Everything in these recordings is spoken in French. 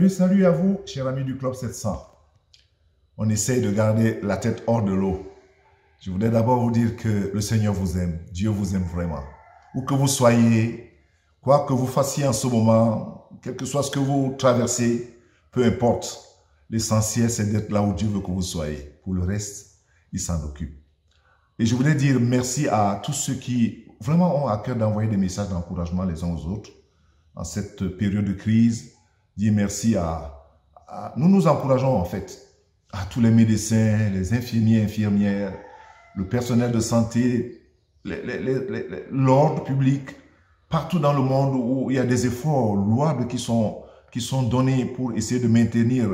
Salut à vous, chers amis du Club 700. On essaye de garder la tête hors de l'eau. Je voudrais d'abord vous dire que le Seigneur vous aime. Dieu vous aime vraiment. Où que vous soyez, quoi que vous fassiez en ce moment, quel que soit ce que vous traversez, peu importe. L'essentiel, c'est d'être là où Dieu veut que vous soyez. Pour le reste, il s'en occupe. Et je voulais dire merci à tous ceux qui vraiment ont à cœur d'envoyer des messages d'encouragement les uns aux autres en cette période de crise. Dire merci nous nous encourageons en fait à tous les médecins, les infirmiers, infirmières, le personnel de santé, l'ordre public, partout dans le monde où il y a des efforts louables qui sont donnés pour essayer de maintenir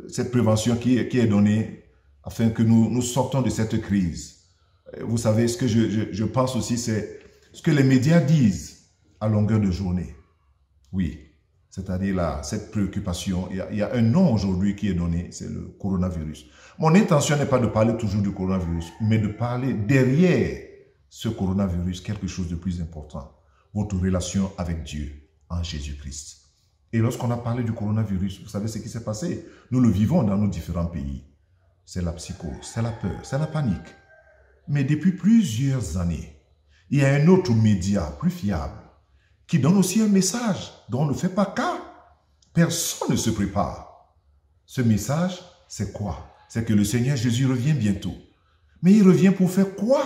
cette prévention qui est donnée afin que nous sortons de cette crise. Vous savez, ce que je pense aussi, c'est ce que les médias disent à longueur de journée. Oui, c'est-à-dire cette préoccupation. Il y a un nom aujourd'hui qui est donné, c'est le coronavirus. Mon intention n'est pas de parler toujours du coronavirus, mais de parler derrière ce coronavirus quelque chose de plus important. Votre relation avec Dieu en Jésus-Christ. Et lorsqu'on a parlé du coronavirus, vous savez ce qui s'est passé? Nous le vivons dans nos différents pays. C'est la psychose, c'est la peur, c'est la panique. Mais depuis plusieurs années, il y a un autre média plus fiable qui donne aussi un message dont on ne fait pas cas. Personne ne se prépare. Ce message, c'est quoi? C'est que le Seigneur Jésus revient bientôt. Mais il revient pour faire quoi?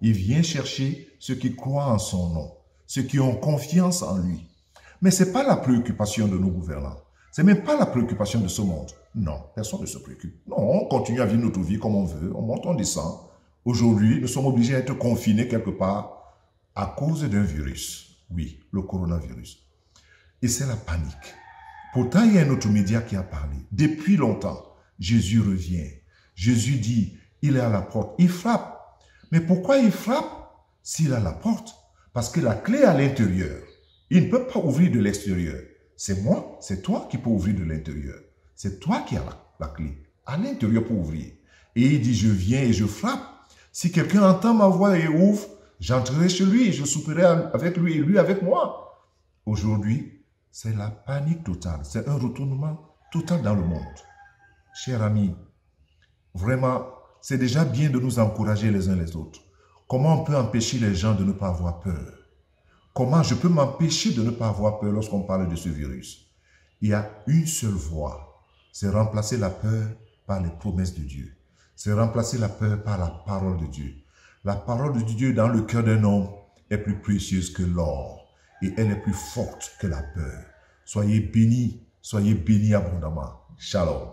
Il vient chercher ceux qui croient en son nom, ceux qui ont confiance en lui. Mais ce n'est pas la préoccupation de nos gouvernants. Ce n'est même pas la préoccupation de ce monde. Non, personne ne se préoccupe. Non, on continue à vivre notre vie comme on veut. On monte, on descend. Aujourd'hui, nous sommes obligés d'être confinés quelque part à cause d'un virus. Oui, le coronavirus. Et c'est la panique. Pourtant, il y a un autre média qui a parlé. Depuis longtemps, Jésus revient. Jésus dit, il est à la porte. Il frappe. Mais pourquoi il frappe s'il a la porte? Parce que la clé est à l'intérieur. Il ne peut pas ouvrir de l'extérieur. C'est moi, c'est toi qui peux ouvrir de l'intérieur. C'est toi qui as la clé à l'intérieur pour ouvrir. Et il dit, je viens et je frappe. Si quelqu'un entend ma voix et ouvre, j'entrerai chez lui et je souperai avec lui et lui avec moi. Aujourd'hui, c'est la panique totale. C'est un retournement total dans le monde. Chers amis, vraiment, c'est déjà bien de nous encourager les uns les autres. Comment on peut empêcher les gens de ne pas avoir peur? Comment je peux m'empêcher de ne pas avoir peur lorsqu'on parle de ce virus? Il y a une seule voie. C'est remplacer la peur par les promesses de Dieu. C'est remplacer la peur par la parole de Dieu. La parole de Dieu dans le cœur d'un homme est plus précieuse que l'or et elle est plus forte que la peur. Soyez bénis abondamment. Shalom.